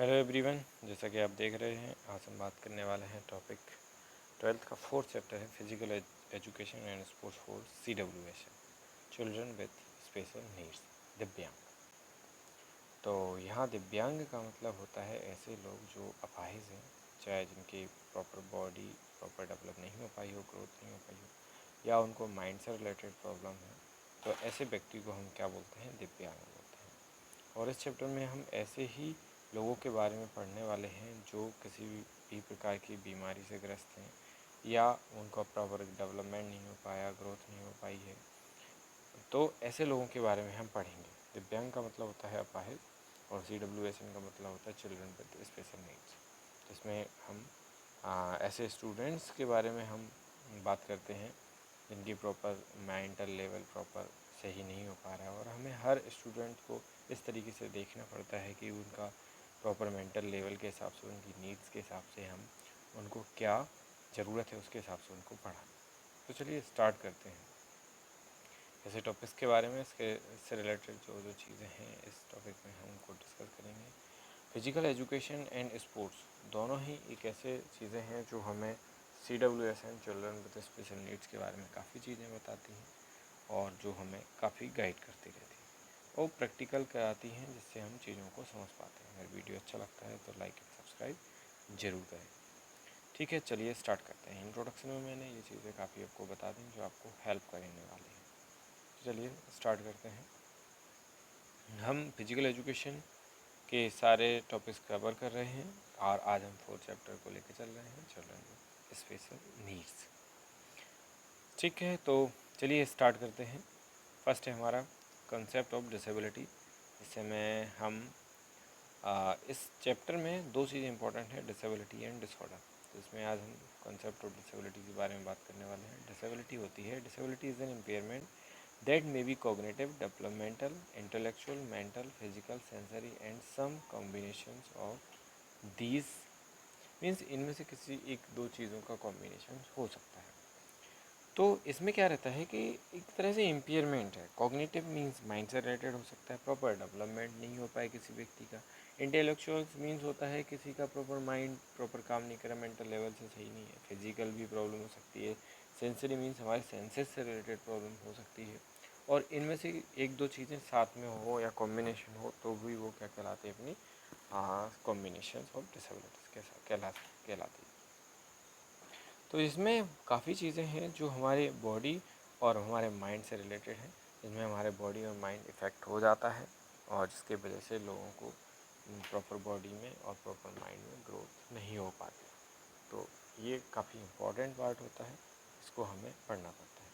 Hello everyone, जैसा कि आप देख रहे हैं आज हम बात करने वाले हैं टॉपिक 12th का 4th चैप्टर है physical education and sports for CWS children with special needs दिव्यांग। तो यहाँ दिव्यांग का मतलब होता है ऐसे लोग जो अपाहिज हैं, चाहे जिनकी प्रॉपर बॉडी प्रॉपर डेवलप नहीं हो पाई हो, ग्रोथ नहीं हो पाई हो, या उनको माइंड से रिलेटेड प्रॉब्लम है, तो ऐसे व्यक्ति को हम क्या बोलते हैं? दिव्यांग बोलते हैं। और इस चैप्टर में हम ऐसे ही लोगों के बारे में पढ़ने वाले हैं जो किसी भी प्रकार की बीमारी से ग्रस्त हैं या उनका प्रॉपर डेवलपमेंट नहीं हो पाया, ग्रोथ नहीं हो पाई है। तो ऐसे लोगों के बारे में हम पढ़ेंगे। दिव्यांग का मतलब होता है अपाहिज और CWSN का मतलब होता है चिल्ड्रन विद स्पेशल नीड्स। तो इसमें हम ऐसे स्टूडेंट्स के बारे में हम बात करते हैं जिनकी प्रॉपर मेंटल लेवल प्रॉपर सही नहीं हो पा रहा है, और हमें हर स्टूडेंट को इस तरीके से देखना पड़ता है कि उनका प्रॉपर मेंटल लेवल के हिसाब से, उनकी नीड्स के हिसाब से हम उनको क्या ज़रूरत है उसके हिसाब से उनको पढ़ाएं। तो चलिए स्टार्ट करते हैं ऐसे टॉपिक्स के बारे में। इससे रिलेटेड जो जो चीज़ें हैं इस टॉपिक में हम उनको डिस्कस करेंगे। फिजिकल एजुकेशन एंड स्पोर्ट्स दोनों ही एक ऐसे चीज़ें हैं जो हमें CWSN children with special needs के बारे में काफ़ी चीज़ें बताती हैं और जो हमें काफ़ी गाइड करती रहती है और प्रैक्टिकल कराती हैं, जिससे हम चीज़ों को समझ पाते हैं। अगर वीडियो अच्छा लगता है तो लाइक एंड सब्सक्राइब जरूर करें। ठीक है, चलिए स्टार्ट करते हैं। इंट्रोडक्शन में मैंने ये चीज़ें काफ़ी आपको बता दी जो आपको हेल्प करने वाली हैं। तो चलिए स्टार्ट करते हैं। हम फिजिकल एजुकेशन के सारे टॉपिक्स कवर कर रहे हैं और आज हम 4th चैप्टर को लेकर चल रहे हैं, चिल्ड्रन विद स्पेशल नीड्स। ठीक है, तो चलिए स्टार्ट करते हैं। फर्स्ट है हमारा कंसेप्ट ऑफ डिसेबिलिटी। इससे में हम इस चैप्टर में दो चीज़ें इंपॉर्टेंट है, डिसेबिलिटी एंड डिसऑर्डर। तो इसमें आज हम कंसेप्ट ऑफ डिसेबिलिटी के बारे में बात करने वाले हैं। डिसेबिलिटी होती है, disability is an impairment that may be cognitive, developmental, intellectual, mental, physical, sensory and some combinations of these. Means इनमें से किसी एक दो चीज़ों का कॉम्बिनेशन हो सकता है। तो इसमें क्या रहता है कि एक तरह से इम्पेयरमेंट है। कॉग्निटिव मीन्स माइंड से रिलेटेड हो सकता है, प्रॉपर डेवलपमेंट नहीं हो पाए किसी व्यक्ति का। इंटेलेक्चुअल्स मीन्स होता है किसी का प्रॉपर माइंड प्रॉपर काम नहीं करा, मेंटल लेवल से सही नहीं है। फिजिकल भी प्रॉब्लम हो सकती है। सेंसरी मीन्स हमारे सेंसेस से रिलेटेड प्रॉब्लम हो सकती है। और इनमें से एक दो चीज़ें साथ में हो या कॉम्बिनेशन हो तो भी वो क्या कहलाते हैं? अपनी कॉम्बिनेशन ऑफ डिसेबिलिटीज़ कहलाती है। तो इसमें काफ़ी चीज़ें हैं जो हमारे बॉडी और हमारे माइंड से रिलेटेड हैं, जिनमें हमारे बॉडी और माइंड इफ़ेक्ट हो जाता है और जिसके वजह से लोगों को प्रॉपर बॉडी में और प्रॉपर माइंड में ग्रोथ नहीं हो पाती। तो ये काफ़ी इम्पॉर्टेंट पार्ट होता है, इसको हमें पढ़ना पड़ता है।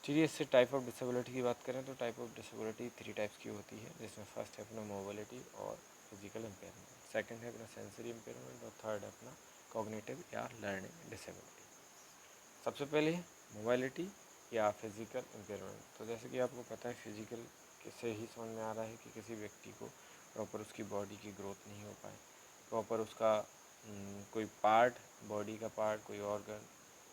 चलिए इससे टाइप ऑफ डिसेबिलिटी की बात करें तो टाइप ऑफ डिसेबिलिटी 3 टाइप्स की होती है, जिसमें फर्स्ट है अपना मोबिलिटी और फिजिकल इम्पेयरमेंट, सेकंड है अपना सेंसरी इम्पेयरमेंट और थर्ड है अपना कॉग्निटिव या लर्निंग डिसेबिलिटी। सबसे पहले मोबाइलिटी या फिज़िकल इम्पेयरमेंट। तो जैसे कि आपको पता है फिज़िकल से ही समझ में आ रहा है कि किसी व्यक्ति को प्रॉपर उसकी बॉडी की ग्रोथ नहीं हो पाए, प्रॉपर उसका कोई पार्ट, बॉडी का पार्ट, कोई ऑर्गन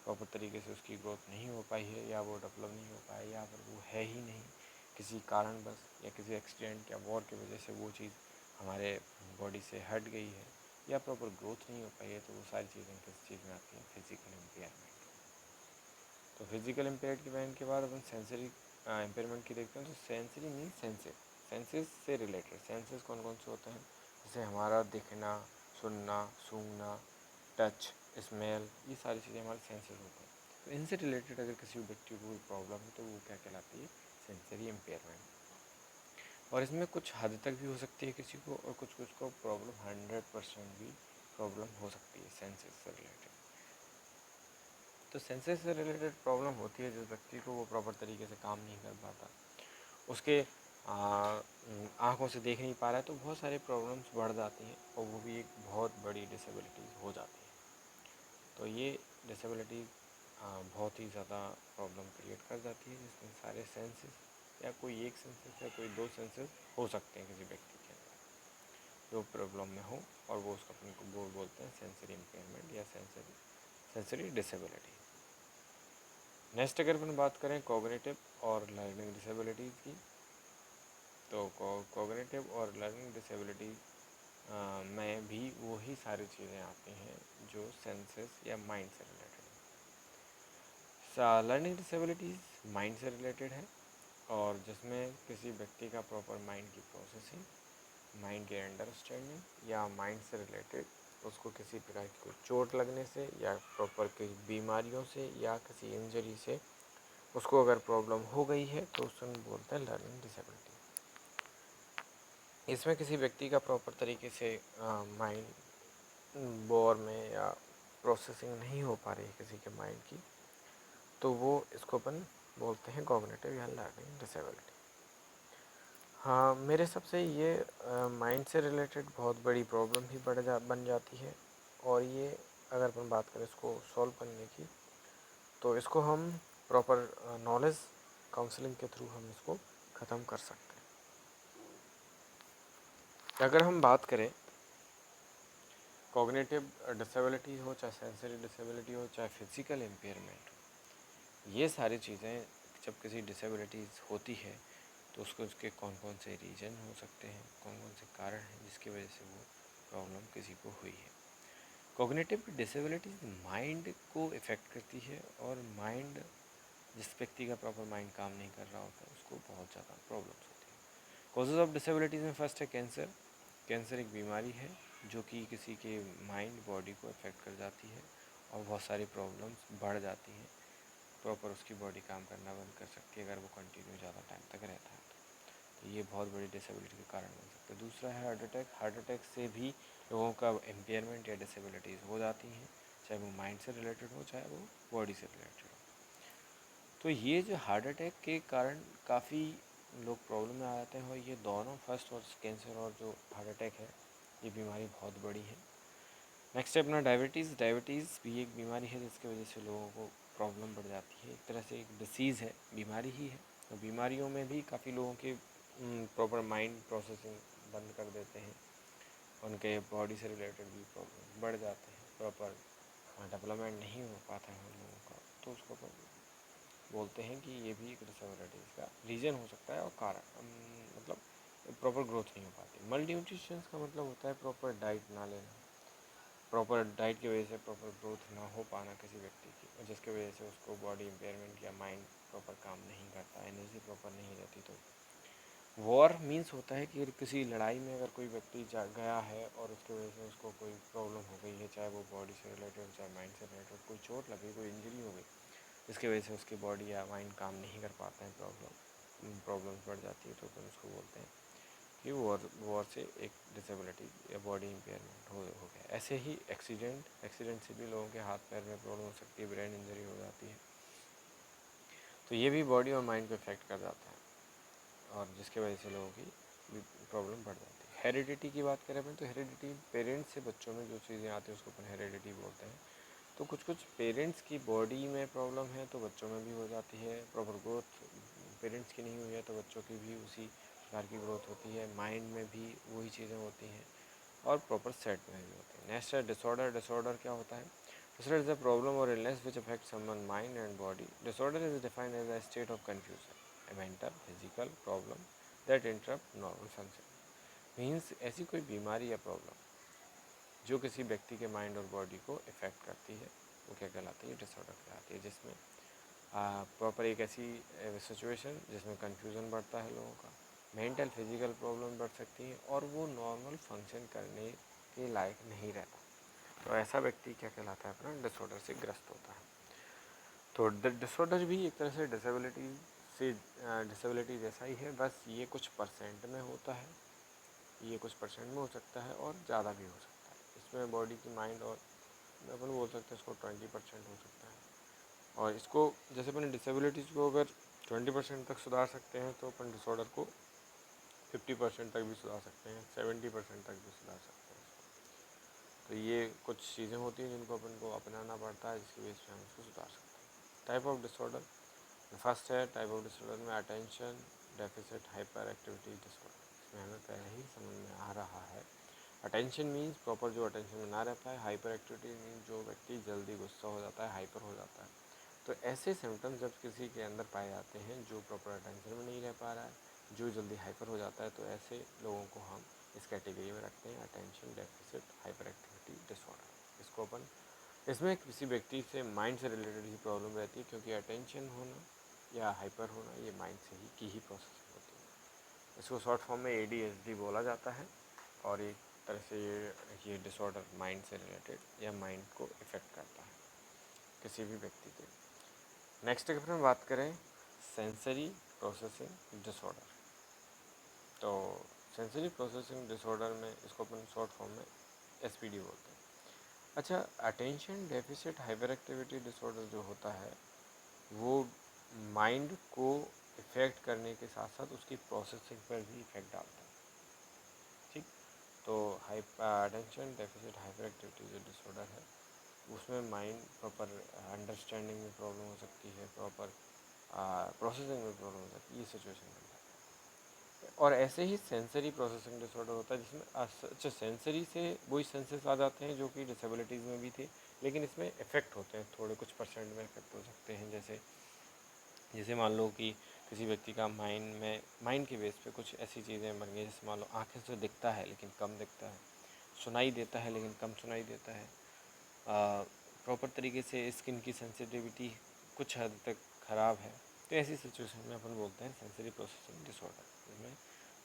प्रॉपर तरीके से उसकी ग्रोथ नहीं हो पाई है, या वो डेवलप नहीं हो पाया, या फिर वो है ही नहीं किसी कारणवश, या किसी एक्सीडेंट या वॉर की वजह से वो चीज़ हमारे बॉडी से हट गई है, या प्रॉपर ग्रोथ नहीं हो पाई है। तो वो सारी चीज़ें किस चीज़ में आती हैं? Physical impairment. तो फिजिकल इम्पेयर्ड के बैंड के बाद अपन सेंसरी इम्पेयरमेंट की देखते हैं। तो सेंसरी मीन सेंसेस से रिलेटेड। सेंसेस कौन कौन से होते हैं? जैसे हमारा दिखना, सुनना, सूंघना, टच, स्मेल, ये सारी चीज़ें हमारे सेंसेस होते हैं। तो इनसे रिलेटेड अगर किसी व्यक्ति को कोई प्रॉब्लम है तो वो क्या कहलाती है? Sensory impairment. और इसमें कुछ हद तक भी हो सकती है किसी को, और कुछ कुछ को प्रॉब्लम 100% भी प्रॉब्लम हो सकती है सेंसेस से रिलेटेड। तो सेंसेस से रिलेटेड प्रॉब्लम होती है जिस व्यक्ति को वो प्रॉपर तरीके से काम नहीं कर पाता, उसके आँखों से देख नहीं पा रहा है, तो बहुत सारी प्रॉब्लम्स बढ़ जाती हैं और वो भी एक बहुत बड़ी डिसेबिलिटीज़ हो जाती है। तो ये डिसेबिलिटी बहुत ही ज़्यादा प्रॉब्लम क्रिएट कर जाती है, जिसमें सारे सेंसेस या कोई एक सेंसेस या कोई दो सेंसेस हो सकते हैं किसी व्यक्ति के अंदर जो प्रॉब्लम में हो, और वो उसका अपन को बोलते हैं सेंसरी इम्पेयरमेंट या सेंसरी डिसेबिलिटी। नेक्स्ट अगर अपन बात करें कॉग्निटिव और लर्निंग डिसेबिलिटीज़ की, तो कॉग्निटिव और लर्निंग डिसेबिलिटी में भी वही सारी चीज़ें आती हैं जो सेंसेस या माइंड से रिलेटेड है। लर्निंग डिसेबिलिटीज़ माइंड से रिलेटेड है, और जिसमें किसी व्यक्ति का प्रॉपर माइंड की प्रोसेसिंग, माइंड के अंडरस्टैंडिंग या माइंड से रिलेटेड उसको किसी प्रकार की कोई चोट लगने से या प्रॉपर किसी बीमारियों से या किसी इंजरी से उसको अगर प्रॉब्लम हो गई है तो उसमें बोलते हैं लर्निंग डिसेबिलिटी। इसमें किसी व्यक्ति का प्रॉपर तरीके से माइंड बोर में या प्रोसेसिंग नहीं हो पा रही है किसी के माइंड की, तो वो इसको अपन बोलते हैं कॉग्निटिव या लर्निंग डिसेबिलिटी। हाँ, मेरे हिसाब से ये माइंड से रिलेटेड बहुत बड़ी प्रॉब्लम ही बन जाती है, और ये अगर अपन बात करें इसको सॉल्व करने की, तो इसको हम प्रॉपर नॉलेज काउंसलिंग के थ्रू हम इसको ख़त्म कर सकते हैं। अगर हम बात करें कॉग्निटिव डिसेबिलिटी हो, चाहे सेंसरी डिसेबिलिटी हो, चाहे फिजिकल इम्पेयरमेंट हो, ये सारी चीज़ें जब किसी डिसेबिलिटीज़ होती है तो उसको उसके कौन कौन से रीजन हो सकते हैं, कौन कौन से कारण हैं जिसकी वजह से वो प्रॉब्लम किसी को हुई है। कॉग्निटिव डिसेबिलिटी माइंड को इफ़ेक्ट करती है, और माइंड जिस व्यक्ति का प्रॉपर माइंड काम नहीं कर रहा होता उसको बहुत ज़्यादा प्रॉब्लम्स होती है। कॉजेज़ ऑफ डिसेबिलिटीज़ में फर्स्ट है कैंसर। कैंसर एक बीमारी है जो कि किसी के माइंड बॉडी को इफ़ेक्ट कर जाती है और बहुत सारी प्रॉब्लम्स बढ़ जाती हैं। प्रॉपर उसकी बॉडी काम करना बंद कर सकती है अगर वो कंटिन्यू ज़्यादा टाइम तक रहता है तो ये बहुत बड़ी डिसेबिलिटी के कारण बन सकता है। दूसरा है हार्ट अटैक। हार्ट अटैक से भी लोगों का एम्पेयरमेंट या डिसेबिलिटीज़ हो जाती हैं, चाहे वो माइंड से रिलेटेड हो चाहे वो बॉडी से रिलेटेड हो। तो ये जो हार्ट अटैक के कारण काफ़ी लोग प्रॉब्लम में आ जाते हैं, और ये दोनों फर्स्ट और कैंसर और जो हार्ट अटैक है ये बीमारी बहुत बड़ी है। नेक्स्ट है अपना डायबिटीज़। डायबिटीज़ भी एक बीमारी है जिसकी वजह से लोगों को प्रॉब्लम बढ़ जाती है। एक तरह से एक डिसीज़ है, बीमारी ही है। तो बीमारियों में भी काफ़ी लोगों के प्रॉपर माइंड प्रोसेसिंग बंद कर देते हैं, उनके बॉडी से रिलेटेड भी प्रॉब्लम बढ़ जाते हैं, प्रॉपर डेवलपमेंट नहीं हो पाता है उन लोगों का, तो उसको बोलते हैं कि ये भी एक डिसेबिलिटीज़ का रीज़न हो सकता है और कारण, मतलब प्रॉपर ग्रोथ नहीं हो पाती। मल्टी न्यूट्रिशंस का मतलब होता है प्रॉपर डाइट ना लेना, प्रॉपर डाइट की वजह से प्रॉपर ग्रोथ ना हो पाना किसी व्यक्ति की, और जिसकी वजह से उसको बॉडी इम्पेयरमेंट या माइंड प्रॉपर काम नहीं करता, एनर्जी प्रॉपर नहीं रहती। तो वॉर मीन्स होता है कि किसी लड़ाई में अगर कोई व्यक्ति जा गया है और उसकी वजह से उसको कोई प्रॉब्लम हो गई है, चाहे वो बॉडी से रिलेटेड हो चाहे माइंड से रिलेटेड, कोई चोट लगी, कोई इंजरी हो गई, इसकी वजह से उसकी बॉडी या माइंड काम नहीं कर पाते हैं, प्रॉब्लम्स बढ़ जाती है, तो अपन उसको बोलते हैं कि वॉर से एक डिसेबिलिटी या बॉडी इम्पेयरमेंट हो गया। ऐसे ही एक्सीडेंट से भी लोगों के हाथ पैर में प्रॉब्लम हो सकती है, ब्रेन इंजरी हो जाती है, तो ये भी बॉडी और माइंड को इफेक्ट कर जाता है, और जिसकी वजह से लोगों की प्रॉब्लम बढ़ जाती है। हेरिडिटी की बात करें अपन, तो हेरिडिटी पेरेंट्स से बच्चों में जो चीज़ें आती हैं उसको अपन हेरिडिटी बोलते हैं। तो कुछ कुछ पेरेंट्स की बॉडी में प्रॉब्लम है तो बच्चों में भी हो जाती है, प्रॉपर ग्रोथ पेरेंट्स की नहीं हुई है तो बच्चों की भी उसी प्रकार की ग्रोथ होती है, माइंड में भी वही चीज़ें होती हैं, और प्रॉपर सेट में भी होती है। नेक्स्ट है डिसऑर्डर। डिसऑर्डर क्या होता है? डिसऑर्डर इज अ प्रॉब्लम और illness which affect someone mind and body. Disorder is defined as a state of confusion, a mental physical problem that interrupt normal function। Means ऐसी कोई बीमारी या problem जो किसी व्यक्ति के माइंड और बॉडी को इफ़ेक्ट करती है वो क्या कहलाती है? डिसऑर्डर कहलाती है, जिसमें प्रॉपर एक ऐसी सिचुएशन जिसमें कन्फ्यूज़न बढ़ता है लोगों का, मेंटल फिजिकल प्रॉब्लम बढ़ सकती है, और वो नॉर्मल फंक्शन करने के लायक नहीं रहता, तो ऐसा व्यक्ति क्या कहलाता है? अपना डिसऑर्डर से ग्रस्त होता है। तो डिसऑर्डर भी एक तरह से डिसेबिलिटी जैसा ही है, बस ये कुछ परसेंट में होता है, ये कुछ परसेंट में हो सकता है और ज़्यादा भी हो सकता है। इसमें बॉडी की माइंड और अपन बोल सकते हैं इसको 20% हो सकता है, और इसको जैसे अपन डिसेबिलिटीज़ को अगर 20% तक सुधार सकते हैं तो अपन डिसऑर्डर को 50% तक भी सुधार सकते हैं, 70% तक भी सुधार सकते हैं इसको। तो ये कुछ चीज़ें होती हैं जिनको अपन को अपनाना पड़ता है, जिसकी वजह से हम इसको सुधार सकते हैं। टाइप ऑफ डिसऑर्डर, फर्स्ट है टाइप ऑफ डिसऑर्डर में attention deficit hyper activity disorder. इसमें हमें पहले ही समझ में आ रहा है। अटेंशन मीन्स प्रॉपर जो अटेंशन में ना रहता है, हाइपर एक्टिविटी मीन्स जो व्यक्ति जल्दी गुस्सा हो जाता है, हाइपर हो जाता है। तो ऐसे सिम्टम्स जब किसी के अंदर पाए जाते हैं जो प्रॉपर अटेंशन में नहीं रह पा रहा है, जो जल्दी हाइपर हो जाता है, तो ऐसे लोगों को हम इस कैटेगरी में रखते हैं attention deficit hyper activity disorder. इसको अपन इसमें किसी व्यक्ति से माइंड से रिलेटेड ही प्रॉब्लम रहती है, क्योंकि अटेंशन होना या हाइपर होना ये माइंड से ही की ही प्रोसेसिंग होती है। इसको शॉर्ट फॉर्म में ADHD बोला जाता है, और एक तरह से ये डिसऑर्डर माइंड से रिलेटेड या माइंड को इफ़ेक्ट करता है किसी भी व्यक्ति के। नेक्स्ट अगर हम बात करें सेंसरी प्रोसेसिंग डिसऑर्डर, तो सेंसरी प्रोसेसिंग डिसऑर्डर में इसको अपन शॉर्ट फॉर्म में SPD बोलते हैं। अच्छा, attention deficit hyper activity disorder जो होता है वो माइंड को इफ़ेक्ट करने के साथ साथ उसकी प्रोसेसिंग पर भी इफ़ेक्ट डालता है। ठीक, तो अटेंशन डेफिसिट हाइपर एक्टिविटी जो डिसऑर्डर है उसमें माइंड प्रॉपर अंडरस्टैंडिंग में प्रॉब्लम हो सकती है, प्रॉपर प्रोसेसिंग में प्रॉब्लम हो सकती है, ये सिचुएशन बन जाता है। और ऐसे ही सेंसरी प्रोसेसिंग डिसऑर्डर होता है जिसमें अच्छा सेंसरी से वही सेंसेस आ जाते हैं जो कि डिसेबिलिटीज़ में भी थे, लेकिन इसमें इफ़ेक्ट होते हैं, थोड़े कुछ परसेंट में इफेक्ट हो सकते हैं। जैसे मान लो कि किसी व्यक्ति का माइंड के बेस पे कुछ ऐसी चीज़ें बन गई, जैसे मान लो आँखें से दिखता है लेकिन कम दिखता है, सुनाई देता है लेकिन कम सुनाई देता है, प्रॉपर तरीके से स्किन की सेंसिटिविटी कुछ हद तक ख़राब है। तो ऐसी सिचुएशन में अपन बोलते हैं सेंसरी प्रोसेसिंग डिसऑर्डर, जिसमें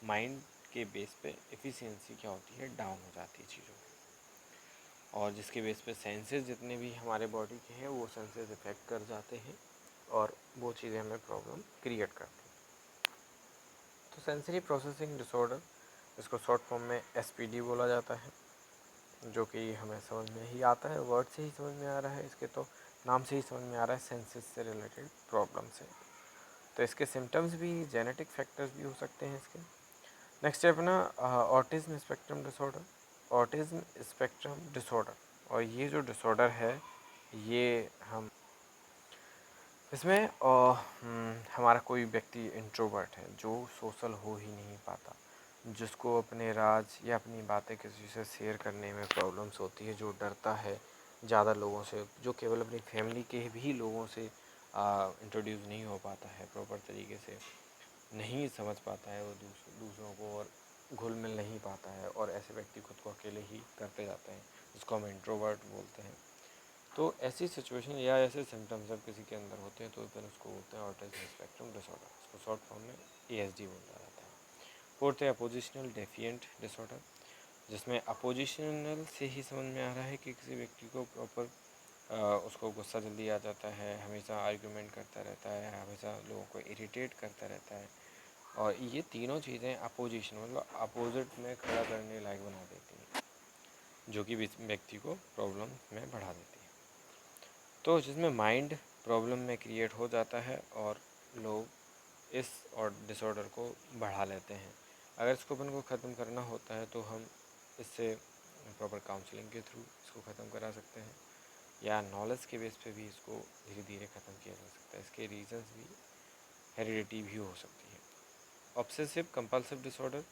माइंड के बेस पे एफिशिएंसी क्या होती है, डाउन हो जाती है चीज़ों की, और जिसके बेस पे सेंसेस जितने भी हमारे बॉडी के हैं वो सेंसेस इफेक्ट कर जाते हैं और वो चीज़ें हमें प्रॉब्लम क्रिएट करती हैं। तो सेंसरी प्रोसेसिंग डिसऑर्डर, इसको शॉर्ट फॉर्म में SPD बोला जाता है, जो कि हमें समझ में ही आता है, वर्ड से ही समझ में आ रहा है, इसके तो नाम से ही समझ में आ रहा है, सेंसेस से रिलेटेड प्रॉब्लम से। तो इसके सिम्टम्स भी जेनेटिक फैक्टर्स भी हो सकते हैं इसके। नेक्स्ट है अपना autism spectrum disorder. Autism spectrum disorder, और ये जो डिसऑर्डर है ये हम इसमें हमारा कोई व्यक्ति इंट्रोवर्ट है जो सोशल हो ही नहीं पाता, जिसको अपने राज या अपनी बातें किसी से शेयर करने में प्रॉब्लम्स होती है, जो डरता है ज़्यादा लोगों से, जो केवल अपनी फैमिली के भी लोगों से इंट्रोड्यूस नहीं हो पाता है प्रॉपर तरीके से, नहीं समझ पाता है वो दूसरों को, और घुल मिल नहीं पाता है, और ऐसे व्यक्ति खुद को अकेले ही करते जाते हैं, जिसको हम इंट्रोवर्ट बोलते हैं। तो ऐसी सिचुएशन या ऐसे सिम्टम्स जब किसी के अंदर होते हैं तो फिर उसको बोलते हैं ऑटिज्म स्पेक्ट्रम डिसऑर्डर, इसको शॉर्ट फॉर्म में ASD बोला जाता है। फोर्थ है अपोजिशनल डेफिएंट डिसऑर्डर, जिसमें अपोजिशनल से ही समझ में आ रहा है कि किसी व्यक्ति को प्रॉपर उसको गुस्सा जल्दी आ जाता है, हमेशा आर्ग्यूमेंट करता रहता है, हमेशा लोगों को इरिटेट करता रहता है, और ये तीनों चीज़ें अपोजिशन मतलब अपोजिट में खड़ा करने लायक बना देती हैं, जो कि व्यक्ति को प्रॉब्लम में बढ़ा देती है। तो जिसमें माइंड प्रॉब्लम में क्रिएट हो जाता है और लोग इस और डिसऑर्डर को बढ़ा लेते हैं। अगर इसको अपन को ख़त्म करना होता है तो हम इससे प्रॉपर काउंसलिंग के थ्रू इसको ख़त्म करा सकते हैं, या नॉलेज के बेस पे भी इसको धीरे धीरे ख़त्म किया जा सकता है। इसके रीजंस भी हेरिडिटी भी हो सकती है। ऑब्सेसिव कंपल्सिव डिसऑर्डर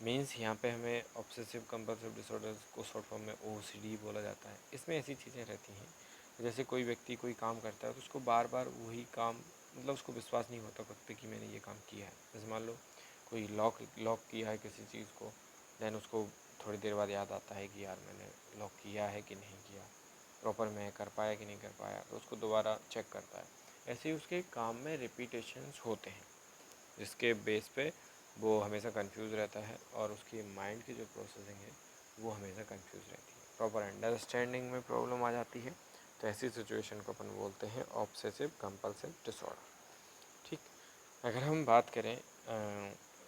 मीन्स यहाँ पे हमें ऑब्सेसिव कंपल्सिव डिसऑर्डर को शॉर्ट फॉर्म में OCD बोला जाता है। इसमें ऐसी चीज़ें रहती हैं, जैसे कोई व्यक्ति कोई काम करता है तो उसको बार बार वही काम, मतलब उसको विश्वास नहीं होता खुद पे कि मैंने ये काम किया है। जैसे मान लो कोई लॉक लॉक किया है किसी चीज़ को, देन उसको थोड़ी देर बाद याद आता है कि यार मैंने लॉक किया है कि नहीं किया, प्रॉपर मैं कर पाया कि नहीं कर पाया, तो उसको दोबारा चेक करता है। ऐसे ही उसके काम में रिपीटेशंस होते हैं, जिसके बेस पे वो हमेशा कंफ्यूज रहता है, और उसकी माइंड की जो प्रोसेसिंग है वो हमेशा कंफ्यूज रहती है, प्रॉपर अंडरस्टैंडिंग में प्रॉब्लम आ जाती है। तो ऐसी सिचुएशन को अपन बोलते हैं ऑब्सेसिव कंपल्सिव डिसऑर्डर। ठीक, अगर हम बात करें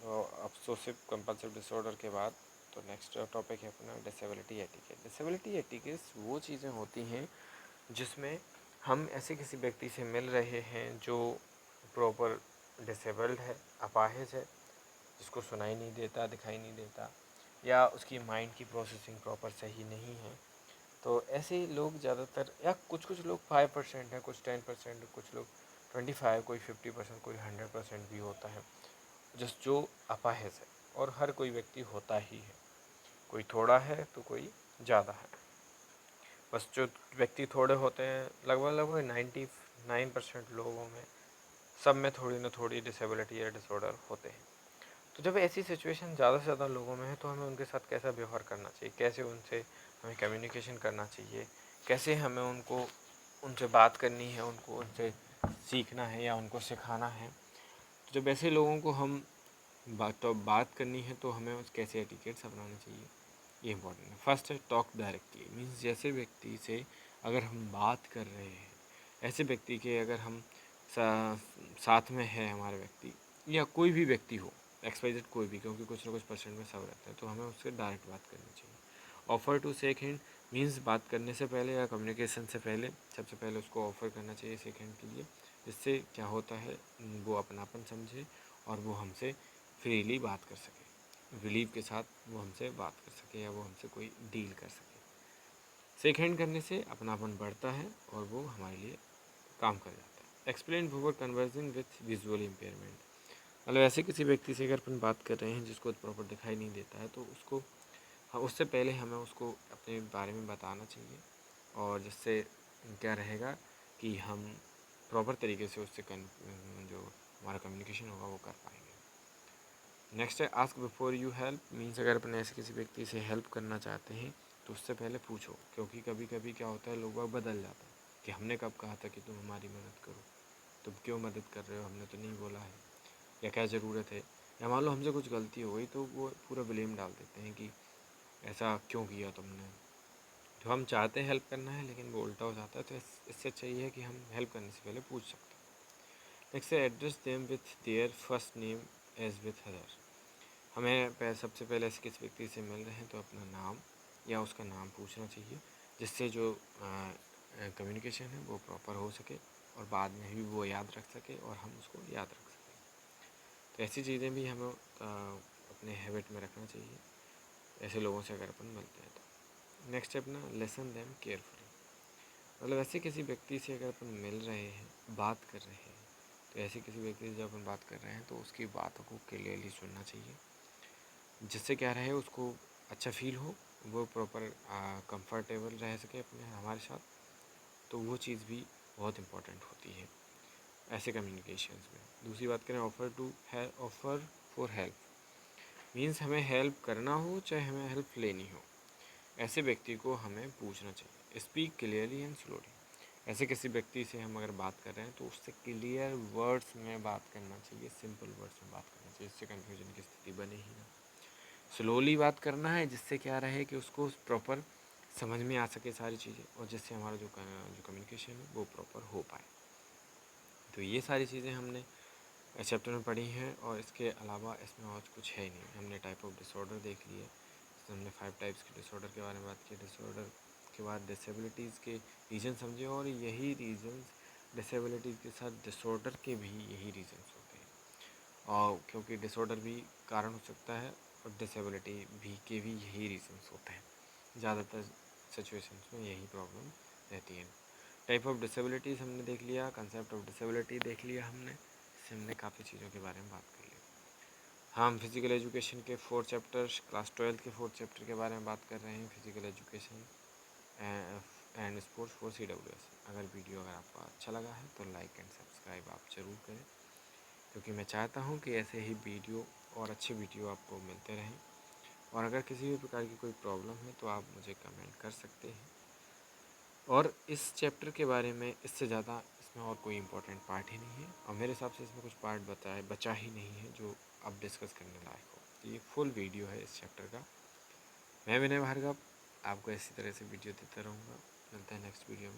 ऑब्सेसिव कंपल्सिव डिसऑर्डर के बाद, तो नेक्स्ट टॉपिक है अपना डिसेबिलिटी एटिकेट। डिसेबिलिटी एटिकेट्स वो चीज़ें होती हैं जिसमें हम ऐसे किसी व्यक्ति से मिल रहे हैं जो प्रॉपर डिसेबल्ड है, अपाहिज है, जिसको सुनाई नहीं देता, दिखाई नहीं देता, या उसकी माइंड की प्रोसेसिंग प्रॉपर सही नहीं है। तो ऐसे लोग ज़्यादातर, या कुछ कुछ लोग 5% हैं, कुछ 10%, कुछ लोग 25, कोई 50%, कोई 100% भी होता है जो अपाहिज है, और हर कोई व्यक्ति होता ही है, कोई थोड़ा है तो कोई ज़्यादा है। बस जो व्यक्ति थोड़े होते हैं लगभग 99% लोगों में, सब में थोड़ी ना थोड़ी डिसेबिलिटी या डिसऑर्डर होते हैं। तो जब ऐसी सिचुएशन ज़्यादा से ज़्यादा लोगों में है तो हमें उनके साथ कैसा व्यवहार करना चाहिए, कैसे उनसे हमें कम्युनिकेशन करना चाहिए, कैसे हमें उनसे बात करनी है, उनको उनसे सीखना है या उनको सिखाना है। तो जब ऐसे लोगों को हम बात करनी है तो हमें उस कैसे एटिकेट्स अपनाने चाहिए, ये इंपॉर्टेंट है। फर्स्ट है टॉक डायरेक्टली, मीन्स जैसे व्यक्ति से अगर हम बात कर रहे हैं, ऐसे व्यक्ति के अगर हम साथ में है हमारे व्यक्ति या कोई भी व्यक्ति हो, एक्सवाइजेड कोई भी, क्योंकि कुछ ना कुछ परसेंट में सब रहता है, तो हमें उससे डायरेक्ट बात करनी चाहिए। Offer to shake hand, means बात करने से पहले या कम्युनिकेशन से पहले सबसे पहले उसको ऑफ़र करना चाहिए शेक हैंड के लिए। जिससे क्या होता है, वो अपनापन समझे और वो हमसे फ्रीली बात कर सके, बिलीव के साथ वो हमसे बात कर सके या वो हमसे कोई डील कर सके। शेक हैंड करने से अपनापन बढ़ता है और वो हमारे लिए काम कर जाता है। Explain before conversing with visual impairment, मतलब ऐसे किसी व्यक्ति से अगर अपन बात कर रहे हैं जिसको प्रॉपर दिखाई नहीं देता है, तो उसको उससे पहले हमें उसको अपने बारे में बताना चाहिए, और जिससे क्या रहेगा कि हम प्रॉपर तरीके से उससे जो हमारा कम्युनिकेशन होगा वो कर पाएंगे। नेक्स्ट है ask before you help, means अगर अपन ऐसे किसी व्यक्ति से हेल्प करना चाहते हैं तो उससे पहले पूछो, क्योंकि कभी कभी क्या होता है, लोग बदल जाता है कि हमने कब कहा था कि तुम हमारी मदद करो, तुम क्यों मदद कर रहे हो, हमने तो नहीं बोला है, या क्या ज़रूरत है, या मान लो हमसे कुछ गलती हो गई तो वो पूरा ब्लेम डाल देते हैं कि ऐसा क्यों किया तुमने। तो हम चाहते हैं हेल्प करना है लेकिन वो उल्टा हो जाता है, तो इससे अच्छा ये है कि हम हेल्प करने से पहले पूछ सकते हैं। नेक्स्ट है address them with their first name as with other, हमें सबसे पहले ऐसे किसी व्यक्ति से मिल रहे हैं तो अपना नाम या उसका नाम पूछना चाहिए, जिससे जो कम्युनिकेशन है वो प्रॉपर हो सके और बाद में भी वो याद रख सके और हम उसको याद रख सकें। तो ऐसी चीज़ें भी हमें अपने हैबिट में रखना चाहिए ऐसे लोगों से अगर अपन मिलते हैं तो। नेक्स्ट है अपना लेसन देम केयरफुली, मतलब ऐसे किसी व्यक्ति से अगर अपन मिल रहे हैं, बात कर रहे हैं, तो ऐसे किसी व्यक्ति से जब अपन बात कर रहे हैं तो उसकी बातों को क्लियरली सुनना चाहिए, जिससे क्या रहे उसको अच्छा फील हो, वो प्रॉपर कंफर्टेबल रह सके अपने हमारे साथ। तो वो चीज़ भी बहुत इम्पोर्टेंट होती है ऐसे कम्युनिकेशंस में। दूसरी बात करें ऑफ़र फॉर हेल्प, मीन्स हमें हेल्प करना हो चाहे हमें हेल्प लेनी हो, ऐसे व्यक्ति को हमें पूछना चाहिए। स्पीक क्लियरली एंड स्लोली, ऐसे किसी व्यक्ति से हम अगर बात कर रहे हैं तो उससे क्लियर वर्ड्स में बात करना चाहिए, सिंपल वर्ड्स में बात करना चाहिए, जिससे कन्फ्यूजन की स्थिति बने ही ना। स्लोली बात करना है जिससे क्या रहे कि उसको प्रॉपर समझ में आ सके सारी चीज़ें, और जिससे हमारा जो कम्युनिकेशन है वो प्रॉपर हो पाए। तो ये सारी चीज़ें हमने चैप्टर में पढ़ी हैं, और इसके अलावा इसमें और कुछ है ही नहीं। हमने टाइप ऑफ डिसऑर्डर देख लिए, तो हमने 5 टाइप्स के डिसऑर्डर के बारे में बात की। डिसऑर्डर के बाद डिसेबिलिटीज़ के रीज़न समझे, और यही रीज़न्स डिसेबिलिटीज़ के साथ डिसऑर्डर के भी यही रीज़न्स होते हैं, और क्योंकि डिसऑर्डर भी कारण हो सकता है और डिसेबिलिटी भी के भी यही रीजंस होते हैं, ज़्यादातर सिचुएशंस में यही प्रॉब्लम रहती है। टाइप ऑफ डिसेबिलिटीज़ हमने देख लिया, कंसेप्ट ऑफ डिसेबिलिटी देख लिया हमने, इससे हमने काफ़ी चीज़ों के बारे में बात कर ली। हम फिज़िकल एजुकेशन के 4 चैप्टर्स, क्लास 12 के 4 चैप्टर के बारे में बात कर रहे हैं, physical education and sports for CWS। अगर आपको अच्छा लगा है तो लाइक एंड सब्सक्राइब आप ज़रूर करें, क्योंकि मैं चाहता हूँ कि ऐसे ही वीडियो और अच्छे वीडियो आपको मिलते रहें। और अगर किसी भी प्रकार की कोई प्रॉब्लम है तो आप मुझे कमेंट कर सकते हैं। और इस चैप्टर के बारे में इससे ज़्यादा इसमें और कोई इम्पोर्टेंट पार्ट ही नहीं है, और मेरे हिसाब से इसमें कुछ पार्ट बचा ही नहीं है जो अब डिस्कस करने लायक हो। तो ये फुल वीडियो है इस चैप्टर का। मैं विनय भार्गव आपको इसी तरह से वीडियो देता रहूँगा। मिलते हैं नेक्स्ट वीडियो में।